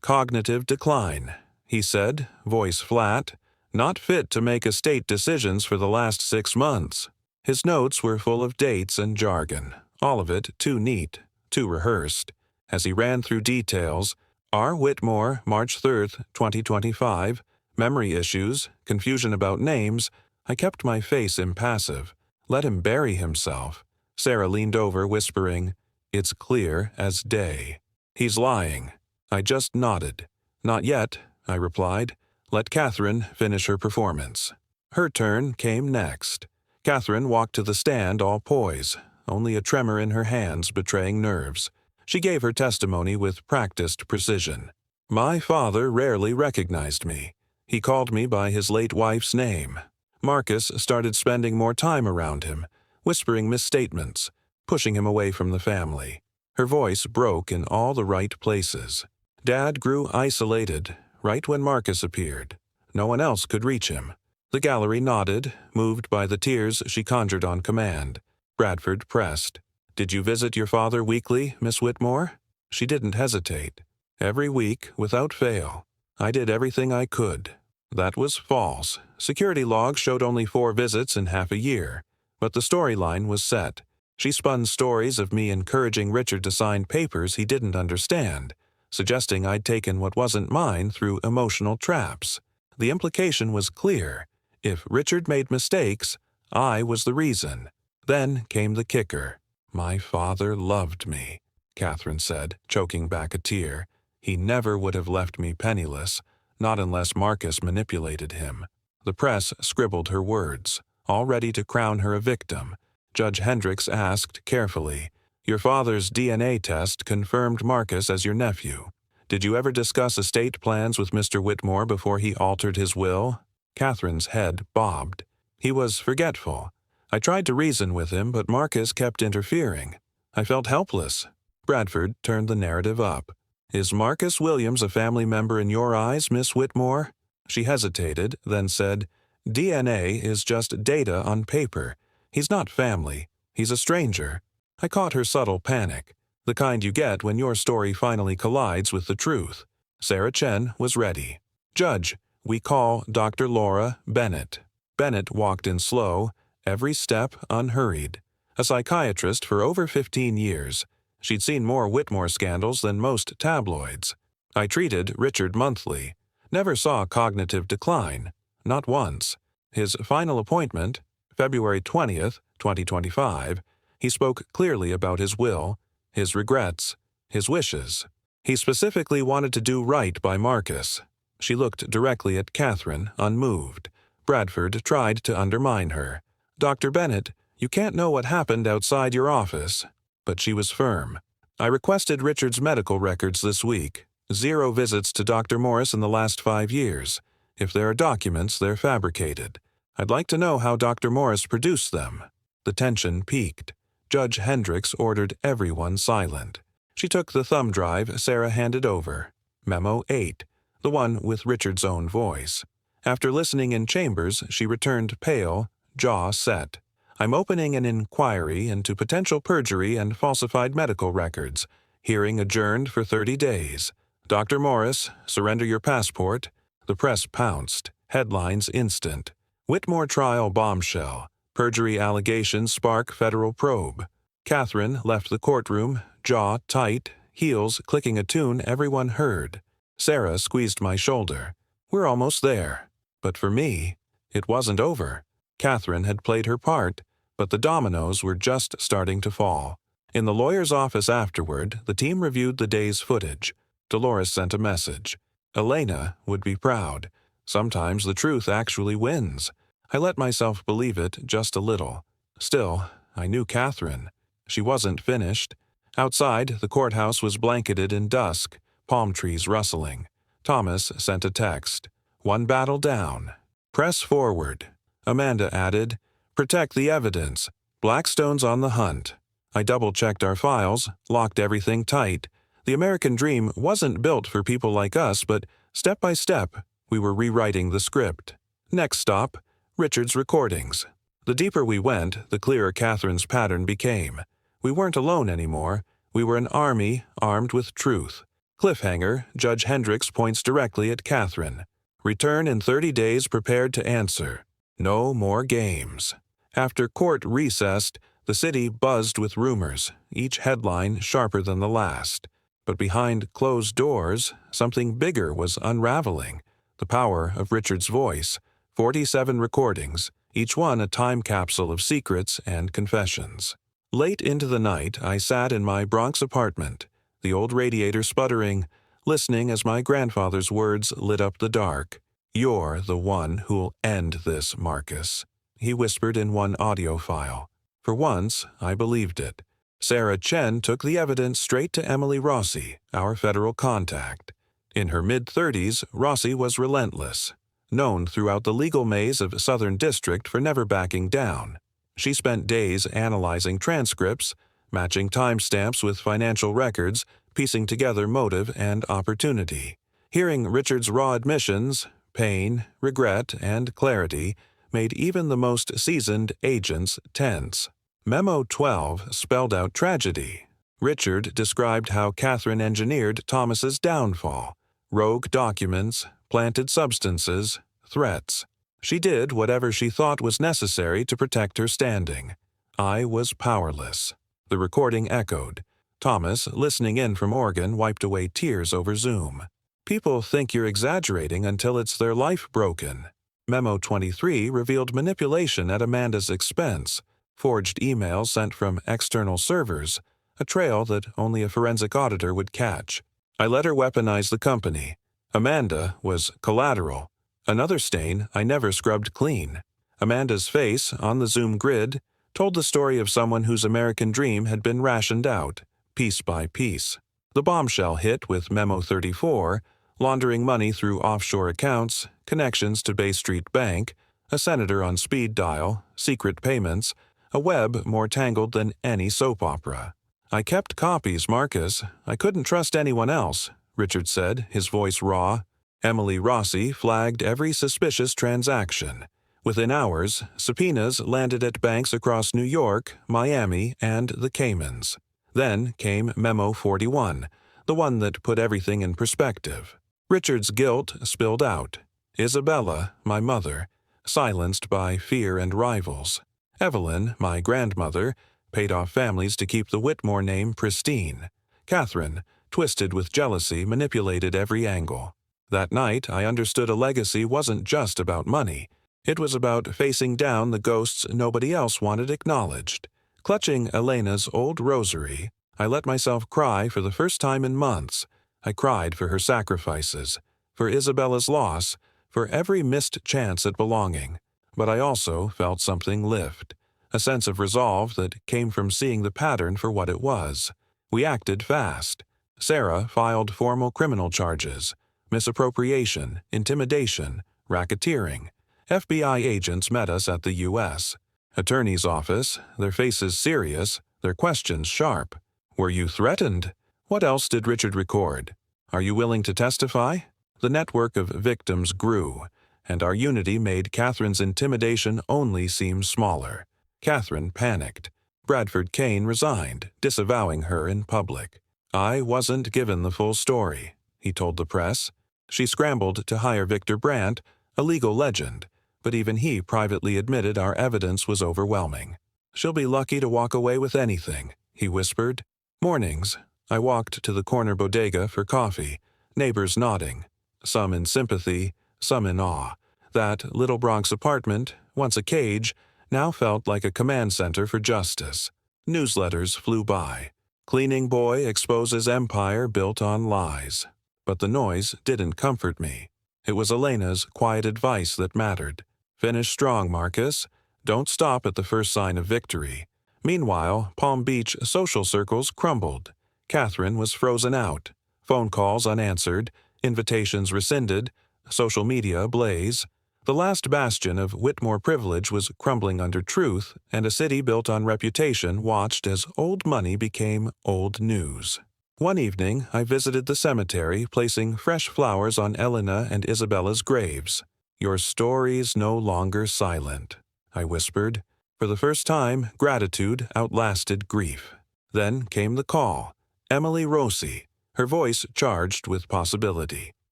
Speaker 1: cognitive decline," he said, voice flat, "not fit to make estate decisions for the last 6 months." His notes were full of dates and jargon, all of it too neat, too rehearsed. As he ran through details, R. Whitmore, March 3rd, 2025, memory issues, confusion about names, I kept my face impassive. Let him bury himself. Sarah leaned over, whispering, "It's clear as day." "He's lying." I just nodded. "Not yet," I replied. "Let Catherine finish her performance." Her turn came next. Catherine walked to the stand all poise, only a tremor in her hands betraying nerves. She gave her testimony with practiced precision. "My father rarely recognized me. He called me by his late wife's name. Marcus started spending more time around him, whispering misstatements, pushing him away from the family." Her voice broke in all the right places. "Dad grew isolated right when Marcus appeared. No one else could reach him." The gallery nodded, moved by the tears she conjured on command. Bradford pressed. "Did you visit your father weekly, Miss Whitmore?" She didn't hesitate. "Every week, without fail. I did everything I could." That was false. Security logs showed only 4 visits in half a year. But the storyline was set. She spun stories of me encouraging Richard to sign papers he didn't understand, suggesting I'd taken what wasn't mine through emotional traps. The implication was clear. If Richard made mistakes, I was the reason. Then came the kicker. "My father loved me," Catherine said, choking back a tear. "He never would have left me penniless, not unless Marcus manipulated him." The press scribbled her words, all ready to crown her a victim. Judge Hendricks asked carefully, "Your father's DNA test confirmed Marcus as your nephew. Did you ever discuss estate plans with Mr. Whitmore before he altered his will?" Catherine's head bobbed. "He was forgetful. I tried to reason with him, but Marcus kept interfering. I felt helpless." Bradford turned the narrative up. "Is Marcus Williams a family member in your eyes, Miss Whitmore?" She hesitated, then said, "DNA is just data on paper. He's not family. He's a stranger." I caught her subtle panic, the kind you get when your story finally collides with the truth. Sarah Chen was ready. "Judge, we call Dr. Laura Bennett." Bennett walked in slow, every step unhurried. A psychiatrist for over 15 years. She'd seen more Whitmore scandals than most tabloids. I treated Richard monthly. Never saw cognitive decline. Not once. His final appointment, February 20th, 2025, he spoke clearly about his will, his regrets, his wishes. He specifically wanted to do right by Marcus. She looked directly at Catherine, unmoved. Bradford tried to undermine her. "Dr. Bennett, you can't know what happened outside your office." But she was firm. "I requested Richard's medical records this week. 0 visits to Dr. Morris in the last 5 years. If there are documents, they're fabricated. I'd like to know how Dr. Morris produced them." The tension peaked. Judge Hendricks ordered everyone silent. She took the thumb drive Sarah handed over. Memo 8, the one with Richard's own voice. After listening in chambers, she returned pale, jaw set. I'm opening an inquiry into potential perjury and falsified medical records. Hearing adjourned for 30 days. Dr. Morris, surrender your passport. The press pounced. Headlines instant. Whitmore trial bombshell. Perjury allegations spark federal probe. Catherine left the courtroom, jaw tight, heels clicking a tune everyone heard. Sarah squeezed my shoulder. We're almost there. But for me, it wasn't over. Catherine had played her part, but the dominoes were just starting to fall. In the lawyer's office afterward, the team reviewed the day's footage. Dolores sent a message. Elena would be proud. Sometimes the truth actually wins. I let myself believe it just a little. Still, I knew Catherine. She wasn't finished. Outside, the courthouse was blanketed in dusk, palm trees rustling. Thomas sent a text. One battle down. Press forward. Amanda added, protect the evidence. Blackstone's on the hunt. I double-checked our files, locked everything tight. The American dream wasn't built for people like us, but step by step, we were rewriting the script. Next stop, Richard's recordings. The deeper we went, the clearer Catherine's pattern became. We weren't alone anymore. We were an army armed with truth. Cliffhanger, Judge Hendricks points directly at Catherine. Return in 30 days prepared to answer. No more games. After court recessed, the city buzzed with rumors, each headline sharper than the last. But behind closed doors, something bigger was unraveling. The power of Richard's voice. 47 recordings, each one a time capsule of secrets and confessions. Late into the night, I sat in my Bronx apartment, the old radiator sputtering, listening as my grandfather's words lit up the dark. You're the one who'll end this, Marcus, he whispered in one audio file. For once, I believed it. Sarah Chen took the evidence straight to Emily Rossi, our federal contact. In her mid-30s, Rossi was relentless, known throughout the legal maze of Southern District for never backing down. She spent days analyzing transcripts, matching timestamps with financial records, piecing together motive and opportunity. Hearing Richard's raw admissions, pain, regret, and clarity made even the most seasoned agents tense. Memo 12 spelled out tragedy. Richard described how Catherine engineered Thomas's downfall. Rogue documents, planted substances, threats. She did whatever she thought was necessary to protect her standing. I was powerless. The recording echoed. Thomas, listening in from Oregon, wiped away tears over Zoom. People think you're exaggerating until it's their life broken. Memo 23 revealed manipulation at Amanda's expense. Forged emails sent from external servers, a trail that only a forensic auditor would catch. I let her weaponize the company. Amanda was collateral, another stain I never scrubbed clean. Amanda's face, on the Zoom grid, told the story of someone whose American dream had been rationed out, piece by piece. The bombshell hit with Memo 34, laundering money through offshore accounts, connections to Bay Street Bank, a senator on speed dial, secret payments, a web more tangled than any soap opera. I kept copies, Marcus. I couldn't trust anyone else, Richard said, his voice raw. Emily Rossi flagged every suspicious transaction. Within hours, subpoenas landed at banks across New York, Miami, and the Caymans. Then came Memo 41, the one that put everything in perspective. Richard's guilt spilled out. Isabella, my mother, silenced by fear and rivals. Evelyn, my grandmother, paid off families to keep the Whitmore name pristine. Catherine, twisted with jealousy, manipulated every angle. That night, I understood a legacy wasn't just about money. It was about facing down the ghosts nobody else wanted acknowledged. Clutching Elena's old rosary, I let myself cry for the first time in months. I cried for her sacrifices, for Isabella's loss, for every missed chance at belonging. But I also felt something lift, a sense of resolve that came from seeing the pattern for what it was. We acted fast. Sarah filed formal criminal charges, misappropriation, intimidation, racketeering. FBI agents met us at the U.S. Attorney's office, their faces serious, their questions sharp. Were you threatened? What else did Richard record? Are you willing to testify? The network of victims grew, and our unity made Catherine's intimidation only seem smaller. Catherine panicked. Bradford Kane resigned, disavowing her in public. I wasn't given the full story, he told the press. She scrambled to hire Victor Brandt, a legal legend, but even he privately admitted our evidence was overwhelming. She'll be lucky to walk away with anything, he whispered. Mornings, I walked to the corner bodega for coffee, neighbors nodding, some in sympathy, some in awe. That Little Bronx apartment, once a cage, now felt like a command center for justice. Newsletters flew by. Cleaning boy exposes empire built on lies. But the noise didn't comfort me. It was Elena's quiet advice that mattered. Finish strong, Marcus. Don't stop at the first sign of victory. Meanwhile, Palm Beach social circles crumbled. Catherine was frozen out. Phone calls unanswered, invitations rescinded, social media ablaze. The last bastion of Whitmore privilege was crumbling under truth, and a city built on reputation watched as old money became old news. One evening, I visited the cemetery, placing fresh flowers on Elena and Isabella's graves. Your story's no longer silent, I whispered. For the first time, gratitude outlasted grief. Then came the call. Emily Rossi, her voice charged with possibility.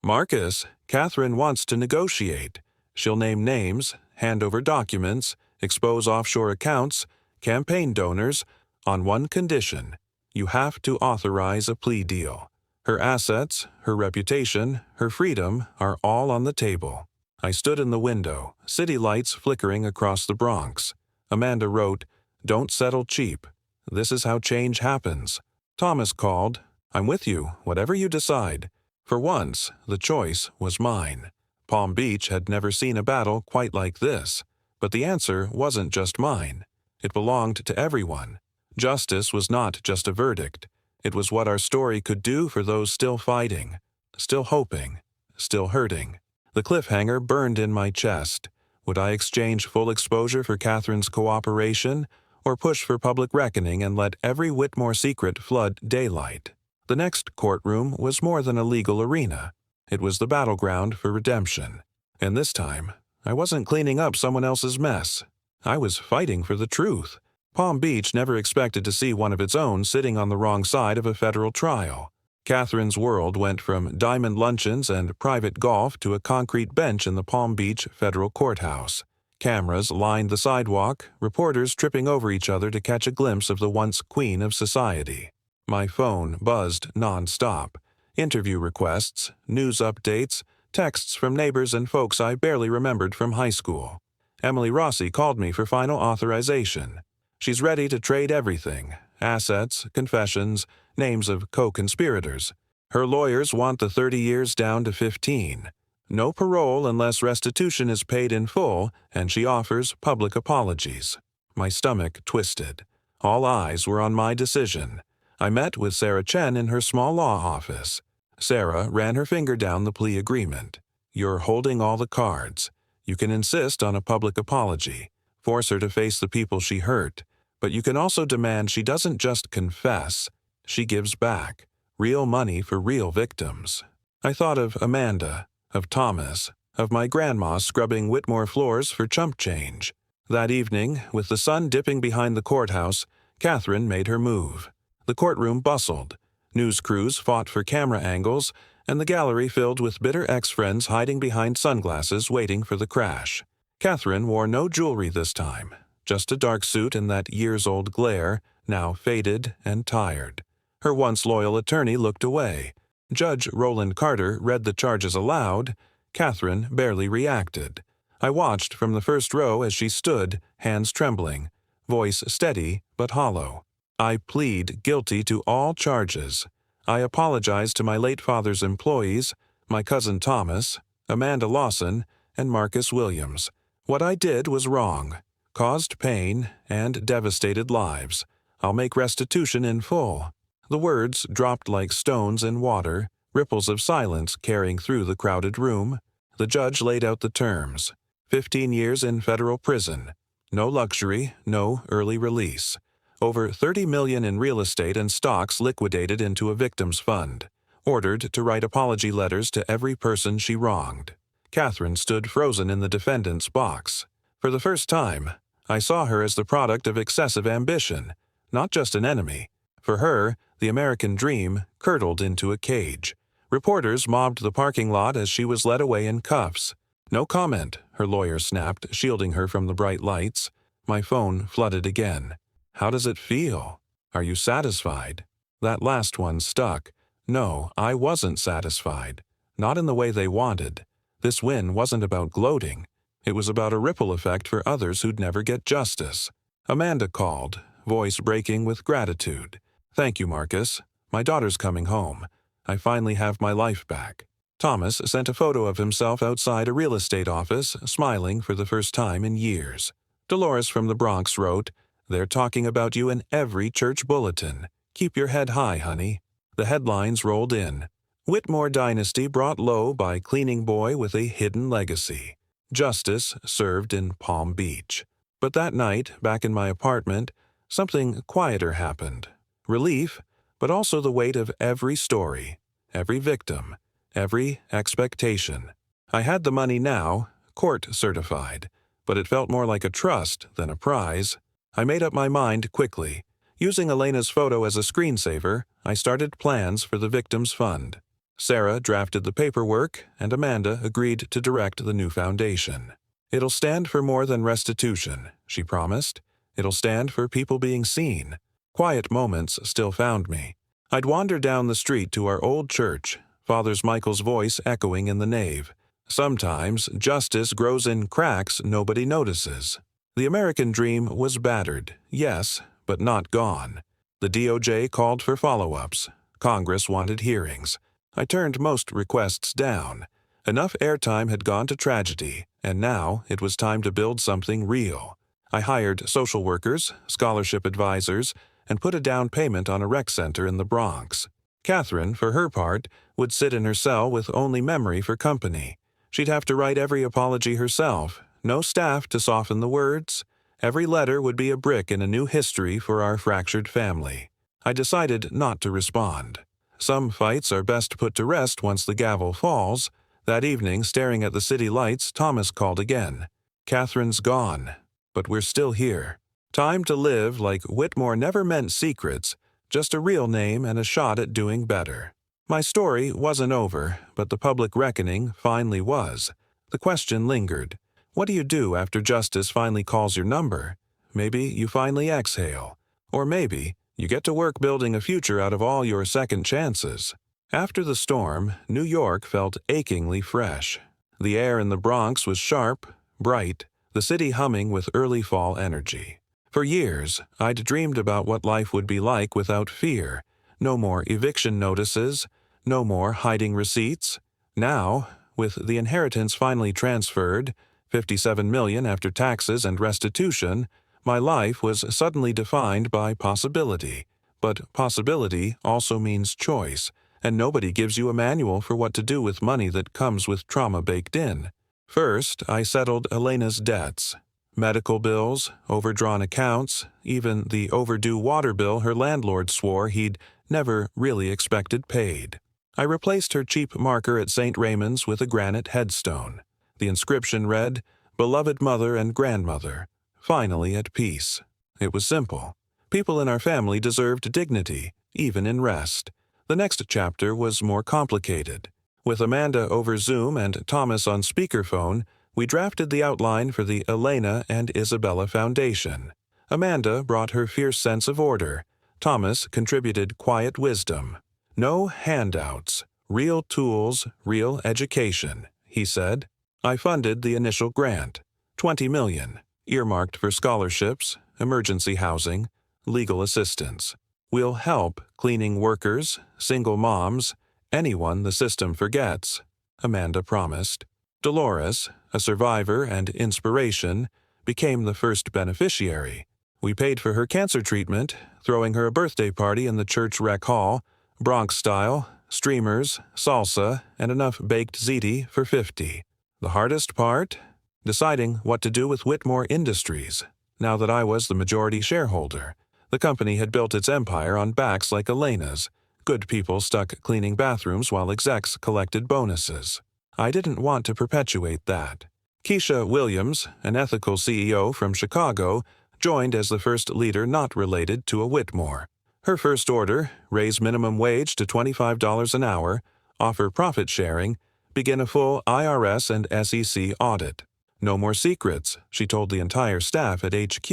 Speaker 1: Marcus, Catherine wants to negotiate. She'll name names, hand over documents, expose offshore accounts, campaign donors, on one condition. You have to authorize a plea deal. Her assets, her reputation, her freedom are all on the table. I stood in the window, city lights flickering across the Bronx. Amanda wrote, "Don't settle cheap. This is how change happens." Thomas called, "I'm with you, whatever you decide." For once, the choice was mine. Palm Beach had never seen a battle quite like this, but the answer wasn't just mine. It belonged to everyone. Justice was not just a verdict. It was what our story could do for those still fighting, still hoping, still hurting. The cliffhanger burned in my chest. Would I exchange full exposure for Catherine's cooperation, or push for public reckoning and let every Whitmore secret flood daylight? The next courtroom was more than a legal arena. It was the battleground for redemption. And this time, I wasn't cleaning up someone else's mess. I was fighting for the truth. Palm Beach never expected to see one of its own sitting on the wrong side of a federal trial. Catherine's world went from diamond luncheons and private golf to a concrete bench in the Palm Beach federal courthouse. Cameras lined the sidewalk, reporters tripping over each other to catch a glimpse of the once queen of society. My phone buzzed nonstop. Interview requests, news updates, texts from neighbors and folks I barely remembered from high school. Emily Rossi called me for final authorization. She's ready to trade everything: assets, confessions, names of co-conspirators. Her lawyers want the 30 years down to 15. No parole unless restitution is paid in full, and she offers public apologies. My stomach twisted. All eyes were on my decision. I met with Sarah Chen in her small law office. Sarah ran her finger down the plea agreement. You're holding all the cards. You can insist on a public apology, force her to face the people she hurt, but you can also demand she doesn't just confess, she gives back. Real money for real victims. I thought of Amanda, of Thomas, of my grandma scrubbing Whitmore floors for chump change. That evening, with the sun dipping behind the courthouse, Catherine made her move. The courtroom bustled. News crews fought for camera angles, and the gallery filled with bitter ex-friends hiding behind sunglasses waiting for the crash. Catherine wore no jewelry this time, just a dark suit in that years-old glare, now faded and tired. Her once loyal attorney looked away. Judge Roland Carter read the charges aloud. Catherine barely reacted. I watched from the first row as she stood, hands trembling, voice steady but hollow. I plead guilty to all charges. I apologize to my late father's employees, my cousin Thomas, Amanda Lawson, and Marcus Williams. What I did was wrong, caused pain, and devastated lives. I'll make restitution in full. The words dropped like stones in water, ripples of silence carrying through the crowded room. The judge laid out the terms. 15 years in federal prison. No luxury, no early release. over $30 million in real estate and stocks liquidated into a victims fund, ordered to write apology letters to every person she wronged. Catherine stood frozen in the defendant's box. For the first time, I saw her as the product of excessive ambition, not just an enemy. For her, the American dream curdled into a cage. Reporters mobbed the parking lot as she was led away in cuffs. "No comment," her lawyer snapped, shielding her from the bright lights. My phone flooded again. "How does it feel? Are you satisfied?" That last one stuck. No, I wasn't satisfied. Not in the way they wanted. This win wasn't about gloating. It was about a ripple effect for others who'd never get justice. Amanda called, voice breaking with gratitude. "Thank you, Marcus. My daughter's coming home. I finally have my life back." Thomas sent a photo of himself outside a real estate office, smiling for the first time in years. Dolores from the Bronx wrote, "They're talking about you in every church bulletin. Keep your head high, honey." The headlines rolled in. Whitmore Dynasty brought low by cleaning boy with a hidden legacy. Justice served in Palm Beach. But that night, back in my apartment, something quieter happened. Relief, but also the weight of every story, every victim, every expectation. I had the money now, court certified, but it felt more like a trust than a prize. I made up my mind quickly. Using Elena's photo as a screensaver, I started plans for the Victims Fund. Sarah drafted the paperwork, and Amanda agreed to direct the new foundation. "It'll stand for more than restitution," she promised. "It'll stand for people being seen." Quiet moments still found me. I'd wander down the street to our old church, Father Michael's voice echoing in the nave. Sometimes justice grows in cracks nobody notices. The American dream was battered, yes, but not gone. The DOJ called for follow-ups. Congress wanted hearings. I turned most requests down. Enough airtime had gone to tragedy, and now it was time to build something real. I hired social workers, scholarship advisors, and put a down payment on a rec center in the Bronx. Catherine, for her part, would sit in her cell with only memory for company. She'd have to write every apology herself, no staff to soften the words. Every letter would be a brick in a new history for our fractured family. I decided not to respond. Some fights are best put to rest once the gavel falls. That evening, staring at the city lights, Thomas called again. "Catherine's gone, but we're still here. Time to live like Whitmore never meant secrets, just a real name and a shot at doing better." My story wasn't over, but the public reckoning finally was. The question lingered. What do you do after justice finally calls your number? Maybe you finally exhale. Or maybe you get to work building a future out of all your second chances. After the storm, New York felt achingly fresh. The air in the Bronx was sharp, bright, the city humming with early fall energy. For years, I'd dreamed about what life would be like without fear. No more eviction notices, no more hiding receipts. Now, with the inheritance finally transferred, $57 million after taxes and restitution, my life was suddenly defined by possibility. But possibility also means choice, and nobody gives you a manual for what to do with money that comes with trauma baked in. First, I settled Elena's debts. Medical bills, overdrawn accounts, even the overdue water bill her landlord swore he'd never really expected paid. I replaced her cheap marker at St. Raymond's with a granite headstone. The inscription read, "Beloved Mother and Grandmother, finally at peace." It was simple. People in our family deserved dignity, even in rest. The next chapter was more complicated. With Amanda over Zoom and Thomas on speakerphone, we drafted the outline for the Elena and Isabella Foundation. Amanda brought her fierce sense of order. Thomas contributed quiet wisdom. "No handouts, real tools, real education," he said. I funded the initial grant, $20 million, earmarked for scholarships, emergency housing, legal assistance. We'll help cleaning workers, single moms, anyone the system forgets, Amanda promised. Dolores, a survivor and inspiration, became the first beneficiary. We paid for her cancer treatment, throwing her a birthday party in the church rec hall, Bronx style, streamers, salsa, and enough baked ziti for 50. The hardest part? Deciding what to do with Whitmore Industries, now that I was the majority shareholder. The company had built its empire on backs like Elena's. Good people stuck cleaning bathrooms while execs collected bonuses. I didn't want to perpetuate that. Keisha Williams, an ethical CEO from Chicago, joined as the first leader not related to a Whitmore. Her first order: raise minimum wage to $25 an hour, offer profit sharing, begin a full IRS and SEC audit. No more secrets, she told the entire staff at HQ.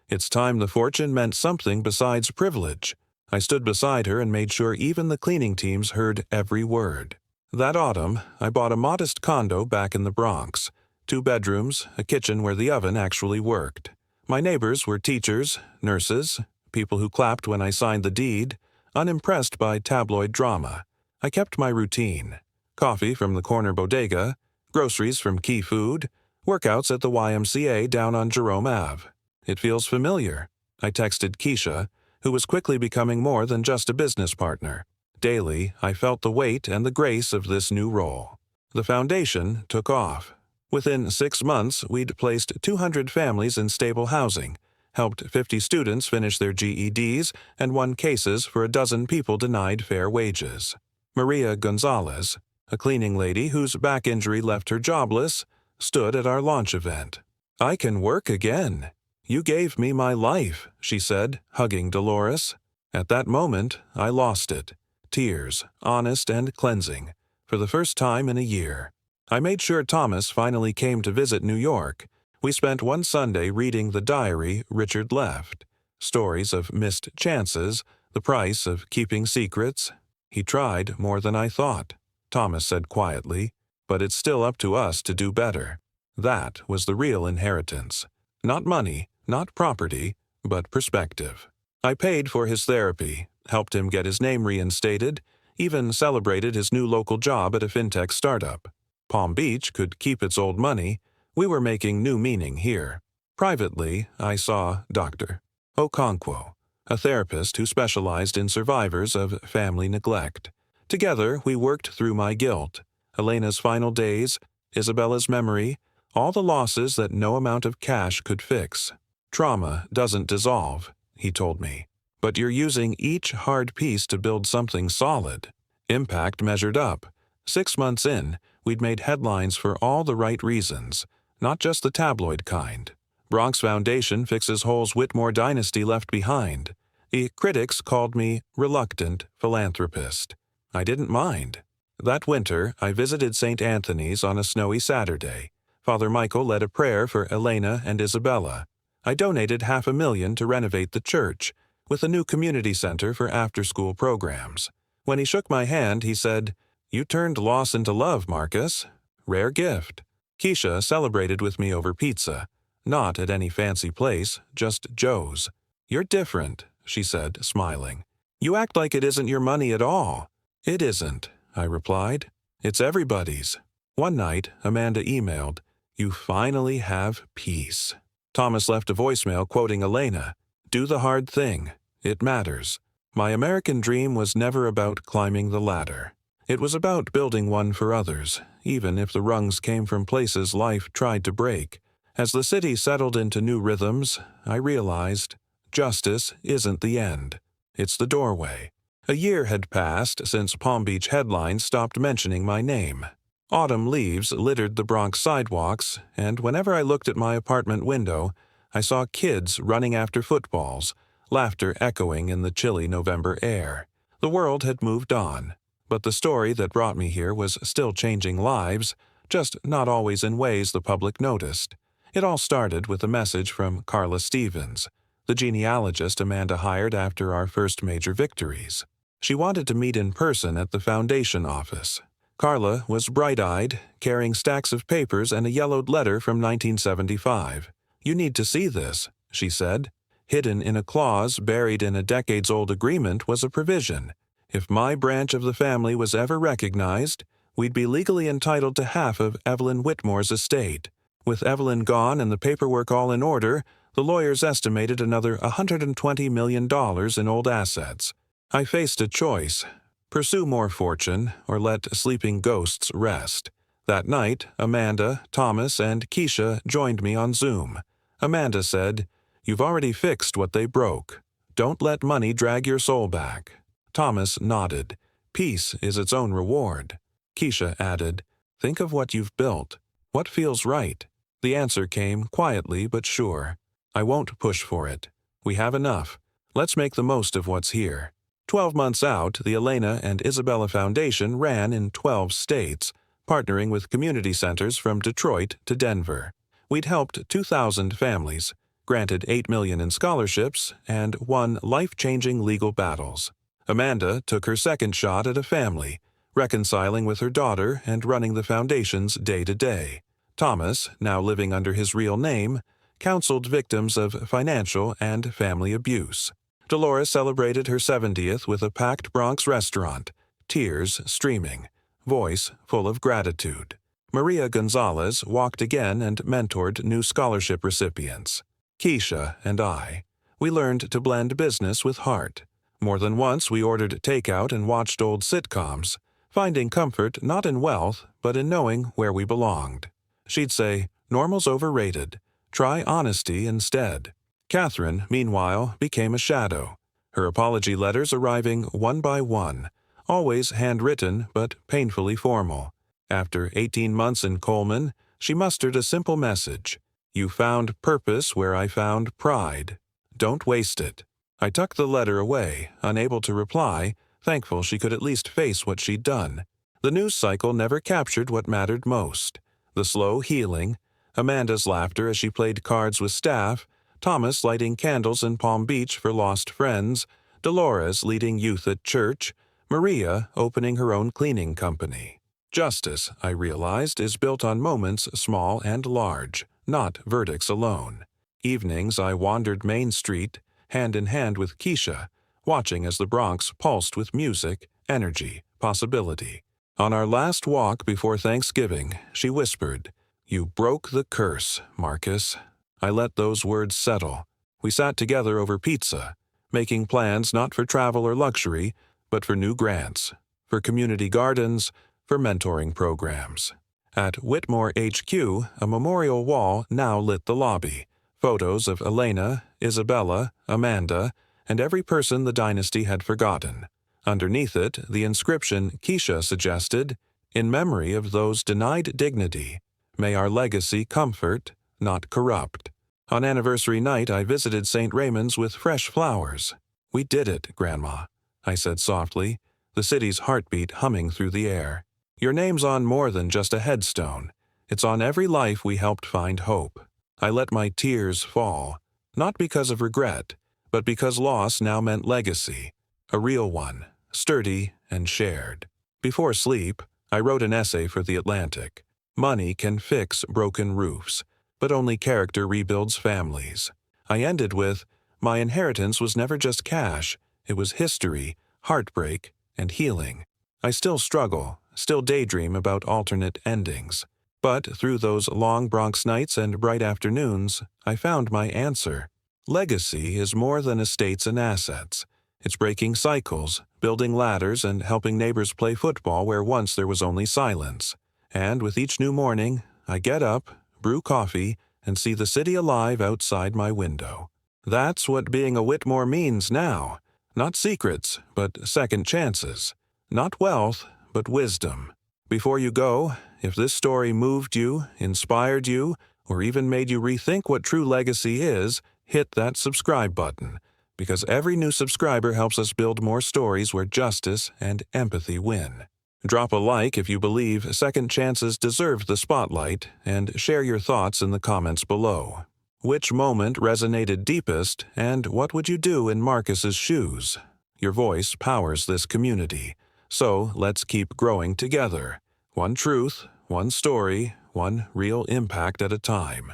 Speaker 1: It's time the fortune meant something besides privilege. I stood beside her and made sure even the cleaning teams heard every word. That autumn, I bought a modest condo back in the Bronx. 2 bedrooms, a kitchen where the oven actually worked. My neighbors were teachers, nurses, people who clapped when I signed the deed, unimpressed by tabloid drama. I kept my routine. Coffee from the corner bodega, groceries from Key Food, workouts at the YMCA down on Jerome Ave. It feels familiar, I texted Keisha, who was quickly becoming more than just a business partner. Daily, I felt the weight and the grace of this new role. The foundation took off. Within 6 months, we'd placed 200 families in stable housing, helped 50 students finish their GEDs, and won cases for a dozen people denied fair wages. Maria Gonzalez, a cleaning lady whose back injury left her jobless, stood at our launch event. "I can work again. You gave me my life," she said, hugging Dolores. At that moment, I lost it. Tears, honest and cleansing, for the first time in a year. I made sure Thomas finally came to visit New York. We spent one Sunday reading the diary Richard left. Stories of missed chances, the price of keeping secrets. "He tried more than I thought," Thomas said quietly, "but it's still up to us to do better." That was the real inheritance. Not money, not property, but perspective. I paid for his therapy, helped him get his name reinstated, even celebrated his new local job at a fintech startup. Palm Beach could keep its old money. We were making new meaning here. Privately, I saw Dr. Okonkwo, a therapist who specialized in survivors of family neglect. Together, we worked through my guilt, Elena's final days, Isabella's memory, all the losses that no amount of cash could fix. "Trauma doesn't dissolve," he told me, "but you're using each hard piece to build something solid." Impact measured up. 6 months in, we'd made headlines for all the right reasons, not just the tabloid kind. Bronx Foundation fixes holes Whitmore dynasty left behind. The critics called me reluctant philanthropist. I didn't mind. That winter, I visited St. Anthony's on a snowy Saturday. Father Michael led a prayer for Elena and Isabella. I donated $500,000 to renovate the church, with a new community center for after-school programs. When he shook my hand, he said, "You turned loss into love, Marcus. Rare gift." Keisha celebrated with me over pizza. Not at any fancy place, just Joe's. "You're different," she said, smiling. "You act like it isn't your money at all." "It isn't," I replied. "It's everybody's." One night, Amanda emailed, "You finally have peace." Thomas left a voicemail quoting Elena, "Do the hard thing. It matters." My American dream was never about climbing the ladder. It was about building one for others, even if the rungs came from places life tried to break. As the city settled into new rhythms, I realized justice isn't the end. It's the doorway. A year had passed since Palm Beach headlines stopped mentioning my name. Autumn leaves littered the Bronx sidewalks, and whenever I looked at my apartment window, I saw kids running after footballs, laughter echoing in the chilly November air. The world had moved on, but the story that brought me here was still changing lives, just not always in ways the public noticed. It all started with a message from Carla Stevens, the genealogist Amanda hired after our first major victories. She wanted to meet in person at the foundation office. Carla was bright-eyed, carrying stacks of papers and a yellowed letter from 1975. "You need to see this," she said. Hidden in a clause buried in a decades-old agreement was a provision. If my branch of the family was ever recognized, we'd be legally entitled to half of Evelyn Whitmore's estate. With Evelyn gone and the paperwork all in order, the lawyers estimated another $120 million in old assets. I faced a choice: pursue more fortune or let sleeping ghosts rest. That night, Amanda, Thomas, and Keisha joined me on Zoom. Amanda said, "You've already fixed what they broke." Don't let money drag your soul back. Thomas nodded. Peace is its own reward. Keisha added, think of what you've built. What feels right? The answer came quietly but sure. I won't push for it. We have enough. Let's make the most of what's here. 12 months out, the Elena and Isabella Foundation ran in 12 states, partnering with community centers from Detroit to Denver. We'd helped 2,000 families, granted $8 million in scholarships, and won life-changing legal battles. Amanda took her second shot at a family, reconciling with her daughter and running the foundations day to day. Thomas, now living under his real name, counseled victims of financial and family abuse. Dolores celebrated her 70th with a packed Bronx restaurant, tears streaming, voice full of gratitude. Maria Gonzalez walked again and mentored new scholarship recipients. Keisha and I. We learned to blend business with heart. More than once we ordered takeout and watched old sitcoms, finding comfort not in wealth, but in knowing where we belonged. She'd say, normal's overrated. Try honesty instead. Catherine, meanwhile, became a shadow, her apology letters arriving one by one, always handwritten but painfully formal. After 18 months in Coleman, she mustered a simple message. You found purpose where I found pride. Don't waste it. I tucked the letter away, unable to reply, thankful she could at least face what she'd done. The news cycle never captured what mattered most. The slow healing, Amanda's laughter as she played cards with staff, Thomas lighting candles in Palm Beach for lost friends, Dolores leading youth at church, Maria opening her own cleaning company. Justice, I realized, is built on moments small and large, not verdicts alone. Evenings I wandered Main Street, hand in hand with Keisha, watching as the Bronx pulsed with music, energy, possibility. On our last walk before Thanksgiving, she whispered, You broke the curse, Marcus. I let those words settle. We sat together over pizza, making plans not for travel or luxury, but for new grants, for community gardens, for mentoring programs. At Whitmore HQ, a memorial wall now lit the lobby. Photos of Elena, Isabella, Amanda, and every person the dynasty had forgotten. Underneath it, the inscription Keisha suggested, In memory of those denied dignity, may our legacy comfort, not corrupt. On anniversary night, I visited St. Raymond's with fresh flowers. We did it, Grandma, I said softly, the city's heartbeat humming through the air. Your name's on more than just a headstone. It's on every life we helped find hope. I let my tears fall, not because of regret, but because loss now meant legacy, a real one, sturdy and shared. Before sleep, I wrote an essay for The Atlantic. Money can fix broken roofs, but only character rebuilds families. I ended with, my inheritance was never just cash, it was history, heartbreak, and healing. I still struggle, still daydream about alternate endings. But through those long Bronx nights and bright afternoons, I found my answer. Legacy is more than estates and assets. It's breaking cycles, building ladders, and helping neighbors play football where once there was only silence. And with each new morning, I get up, brew coffee, and see the city alive outside my window. That's what being a Whitmore means now. Not secrets, but second chances. Not wealth, but wisdom. Before you go, if this story moved you, inspired you, or even made you rethink what true legacy is, hit that subscribe button, because every new subscriber helps us build more stories where justice and empathy win. Drop a like if you believe second chances deserve the spotlight, and share your thoughts in the comments below. Which moment resonated deepest, and what would you do in Marcus's shoes? Your voice powers this community, so let's keep growing together. One truth, one story, one real impact at a time.